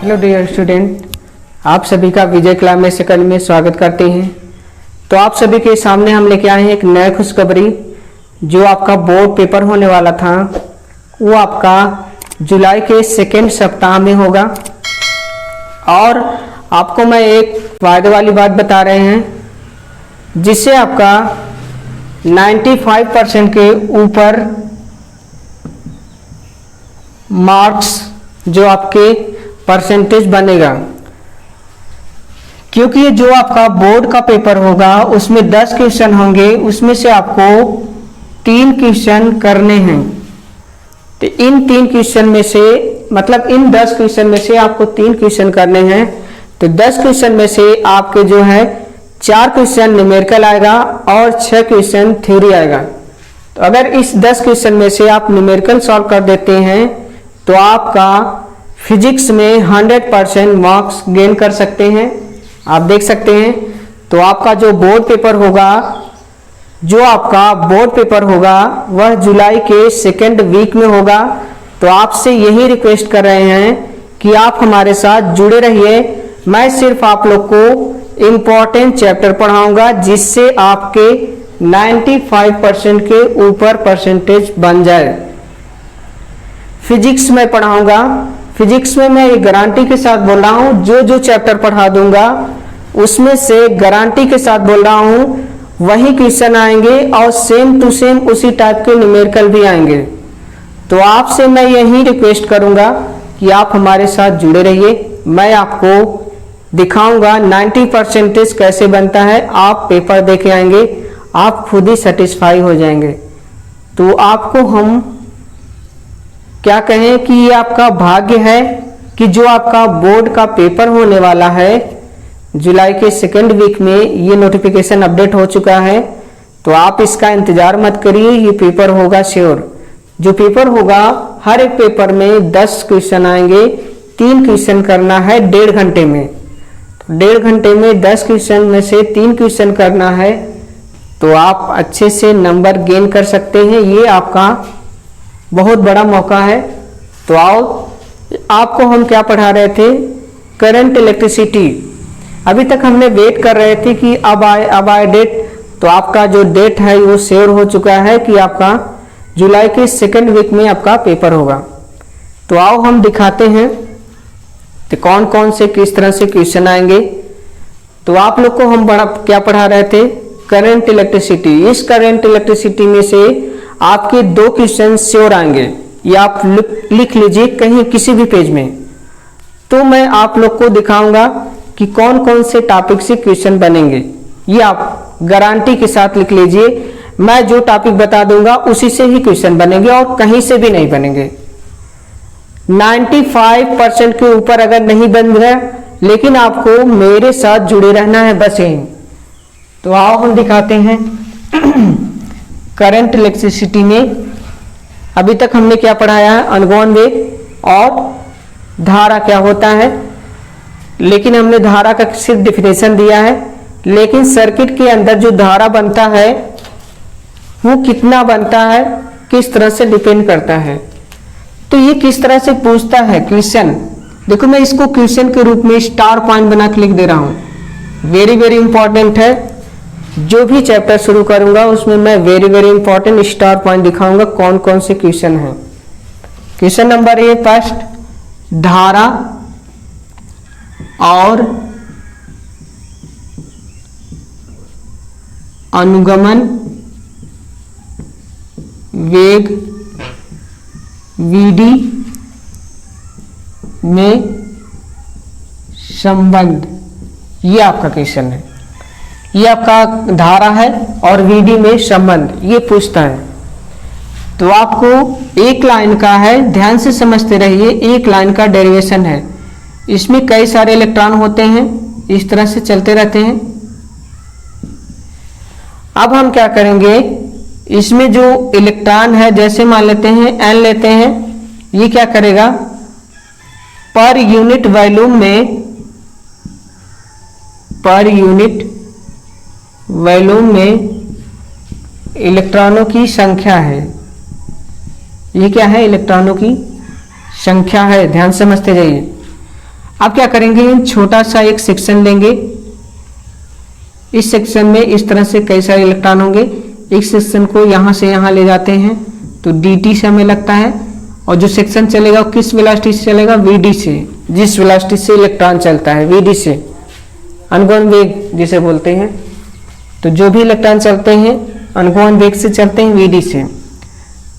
Hello dear student, आप सभी का विजय क्लास में सेकंड में स्वागत करते हैं। तो आप सभी के सामने हम लेके आए हैं एक नया खुशखबरी। जो आपका बोर्ड पेपर होने वाला था वो आपका जुलाई के सेकेंड सप्ताह में होगा। और आपको मैं एक फायदे वाली बात बता रहे हैं जिससे आपका 95% के ऊपर मार्क्स जो आपके परसेंटेज बनेगा, क्योंकि ये जो आपका बोर्ड का पेपर होगा उसमें 10 क्वेश्चन होंगे, उसमें से आपको 3 क्वेश्चन करने हैं। तो इन 3 क्वेश्चन में से मतलब इन 10 क्वेश्चन में से आपको 3 क्वेश्चन करने हैं। तो 10 क्वेश्चन में से आपके जो है 4 क्वेश्चन न्यूमेरिकल आएगा और 6 क्वेश्चन थ्योरी आएगा। तो अगर इस 10 क्वेश्चन में से आप न्यूमेरिकल सॉल्व कर देते हैं तो आपका फिजिक्स में 100% मार्क्स गेन कर सकते हैं। आप देख सकते हैं। तो आपका जो बोर्ड पेपर होगा वह जुलाई के सेकेंड वीक में होगा। तो आपसे यही रिक्वेस्ट कर रहे हैं कि आप हमारे साथ जुड़े रहिए। मैं सिर्फ आप लोग को इम्पोर्टेंट चैप्टर पढ़ाऊंगा जिससे आपके 95% के ऊपर परसेंटेज बन जाए। फिजिक्स में पढ़ाऊंगा। फिजिक्स में मैं ये गारंटी के साथ बोल रहा हूँ, जो चैप्टर पढ़ा दूंगा उसमें से गारंटी के साथ बोल रहा हूँ वही क्वेश्चन आएंगे और सेम टू सेम उसी टाइप के न्यूमेरिकल भी आएंगे। तो आपसे मैं यही रिक्वेस्ट करूंगा कि आप हमारे साथ जुड़े रहिए। मैं आपको दिखाऊंगा 90% कैसे बनता है। आप पेपर देके आएंगे, आप खुद ही सेटिस्फाई हो जाएंगे। तो आपको हम क्या कहें कि ये आपका भाग्य है कि जो आपका बोर्ड का पेपर होने वाला है जुलाई के सेकेंड वीक में, ये नोटिफिकेशन अपडेट हो चुका है। तो आप इसका इंतजार मत करिए, ये पेपर होगा श्योर। जो पेपर होगा हर एक पेपर में 10 क्वेश्चन आएंगे, 3 क्वेश्चन करना है 1.5 घंटे में। तो 1.5 घंटे में 10 क्वेश्चन में से 3 क्वेश्चन करना है तो आप अच्छे से नंबर गेन कर सकते हैं। ये आपका बहुत बड़ा मौका है। तो आओ, आपको हम क्या पढ़ा रहे थे, करंट इलेक्ट्रिसिटी। अभी तक हमने वेट कर रहे थे कि अब आए डेट। तो आपका जो डेट है वो श्योर हो चुका है कि आपका जुलाई के सेकेंड वीक में आपका पेपर होगा। तो आओ हम दिखाते हैं तो कौन कौन से किस तरह से क्वेश्चन आएंगे। तो आप लोग को हम क्या पढ़ा रहे थे, करंट इलेक्ट्रिसिटी। इस करंट इलेक्ट्रिसिटी में से आपके 2 क्वेश्चन श्योर आएंगे। ये आप लिख लीजिए कहीं किसी भी पेज में। तो मैं आप लोग को दिखाऊंगा कि कौन कौन से टॉपिक से क्वेश्चन बनेंगे। ये आप गारंटी के साथ लिख लीजिए। मैं जो टॉपिक बता दूंगा उसी से ही क्वेश्चन बनेंगे और कहीं से भी नहीं बनेंगे। 95% के ऊपर अगर नहीं बन रहा, लेकिन आपको मेरे साथ जुड़े रहना है बस यही। तो आओ हम दिखाते हैं करंट इलेक्ट्रिसिटी में अभी तक हमने क्या पढ़ाया है, अनगोन वेव और धारा क्या होता है। लेकिन हमने धारा का सिर्फ डिफिनेशन दिया है, लेकिन सर्किट के अंदर जो धारा बनता है वो कितना बनता है किस तरह से डिपेंड करता है। तो ये किस तरह से पूछता है क्वेश्चन। देखो मैं इसको क्वेश्चन के रूप में स्टार पॉइंट बना के लिख दे रहा हूं। वेरी वेरी इंपॉर्टेंट है। जो भी चैप्टर शुरू करूंगा उसमें मैं very very important star point दिखाऊंगा कौन कौन से क्वेश्चन हैं। क्वेश्चन नंबर 1 फर्स्ट, धारा और अनुगमन वेग वीडी में संबंध। ये आपका क्वेश्चन है। ये आपका धारा है और वीडी में संबंध ये पूछता है। तो आपको एक लाइन का है, ध्यान से समझते रहिए। एक लाइन का डेरिवेशन है, इसमें कई सारे इलेक्ट्रॉन होते हैं, इस तरह से चलते रहते हैं। अब हम क्या करेंगे, इसमें जो इलेक्ट्रॉन है जैसे मान लेते हैं n लेते हैं, ये क्या करेगा पर यूनिट वॉल्यूम में इलेक्ट्रॉनों की संख्या है। ये क्या है, इलेक्ट्रॉनों की संख्या है। ध्यान समझते जाइए। अब क्या करेंगे, छोटा सा एक सेक्शन लेंगे। इस सेक्शन में इस तरह से कई सारे इलेक्ट्रॉन होंगे। एक सेक्शन को यहाँ से यहाँ ले जाते हैं तो dt से हमें लगता है, और जो सेक्शन चलेगा वो किस वेलोसिटी से चलेगा, vd से। जिस वेलोसिटी से इलेक्ट्रॉन चलता है vd से, अनुगमन वेग जिसे बोलते हैं। तो जो भी इलेक्ट्रॉन चलते हैं अनुगमन वेग से चलते हैं vd से।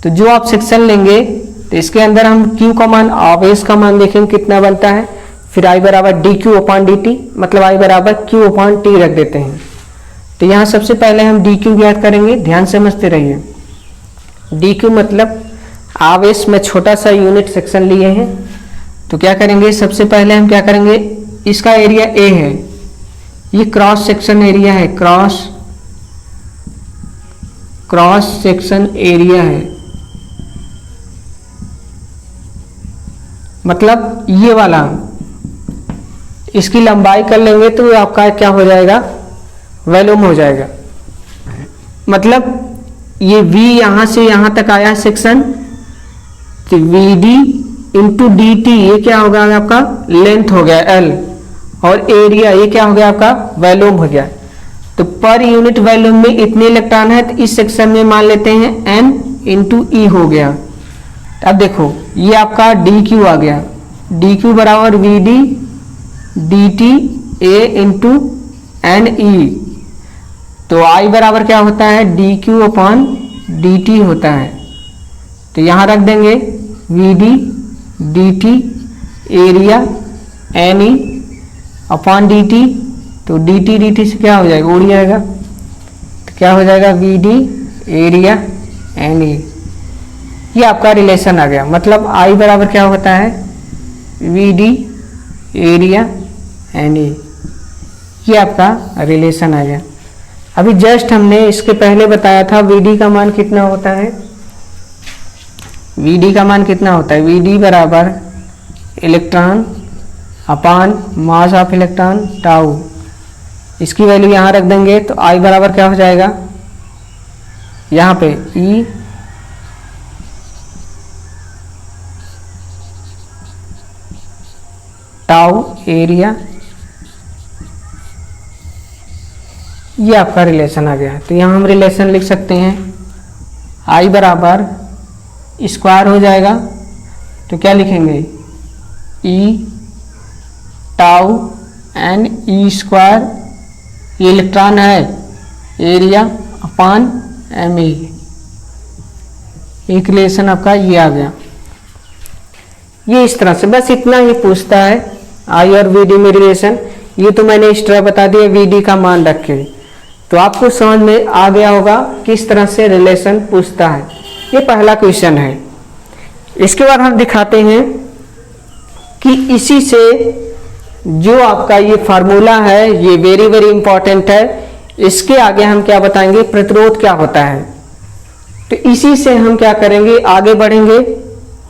तो जो आप सेक्शन लेंगे तो इसके अंदर हम q का मान, आवेश का मान देखेंगे कितना बनता है, फिर I बराबर dq/dt, मतलब I बराबर q/t रख देते हैं। तो यहाँ सबसे पहले हम dq ज्ञात करेंगे, ध्यान समझते रहिए। dq मतलब आवेश में छोटा सा यूनिट सेक्शन लिए हैं। तो क्या करेंगे, सबसे पहले हम क्या करेंगे, इसका एरिया A है, ये क्रॉस सेक्शन एरिया है, क्रॉस सेक्शन एरिया है, मतलब ये वाला। इसकी लंबाई कर लेंगे तो आपका क्या हो जाएगा, वॉल्यूम हो जाएगा। मतलब ये V यहां से यहां तक आया सेक्शन, तो VD इंटू dt ये क्या होगा आपका, लेंथ हो गया L, और एरिया ये क्या हो गया आपका, वॉल्यूम हो गया। तो पर यूनिट वॉल्यूम में इतने इलेक्ट्रॉन है, तो इस सेक्शन में मान लेते हैं N इंटू E हो गया। अब देखो ये आपका dq आ गया, dq बराबर VD dt A into NE। तो I बराबर क्या होता है, dq/dt होता है। तो यहाँ रख देंगे VD dt एरिया NE/dt। तो dt से क्या हो जाएगा, उड़ जाएगा। तो क्या हो जाएगा, VD एरिया NE। ये आपका रिलेशन आ गया। मतलब I बराबर क्या होता है, VD एरिया NE। ये आपका रिलेशन आ गया। अभी जस्ट हमने इसके पहले बताया था VD का मान कितना होता है, VD का मान कितना होता है, VD बराबर electron upon mass of electron tau. इसकी वैल्यू यहाँ रख देंगे तो I बराबर क्या हो जाएगा, यहाँ पे E टाउ एरिया। ये आपका रिलेशन आ गया। तो यहाँ हम रिलेशन लिख सकते हैं, I बराबर स्क्वायर हो जाएगा। तो क्या लिखेंगे, E tau N E square, ये इलेक्ट्रॉन है, एरिया अपान ME। एक रिलेशन आपका ये आ गया। ये इस तरह से बस इतना ही पूछता है I और VD में रिलेशन। ये तो मैंने इस तरह बता दिया VD का मान रख के। तो आपको समझ में आ गया होगा किस तरह से रिलेशन पूछता है। ये पहला क्वेश्चन है। इसके बाद हम दिखाते हैं कि इसी से जो आपका ये फार्मूला है, ये वेरी वेरी इंपॉर्टेंट है। इसके आगे हम क्या बताएंगे, प्रतिरोध क्या होता है। तो इसी से हम क्या करेंगे, आगे बढ़ेंगे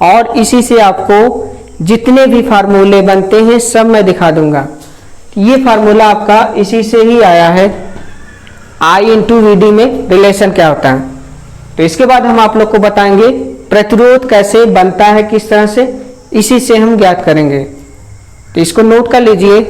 और इसी से आपको जितने भी फार्मूले बनते हैं सब मैं दिखा दूंगा। ये फार्मूला आपका इसी से ही आया है, I इंटू VD में रिलेशन क्या होता है। तो इसके बाद हम आप लोग को बताएंगे प्रतिरोध कैसे बनता है, किस तरह से, इसी से हम ज्ञात करेंगे। तो इसको नोट कर लीजिए।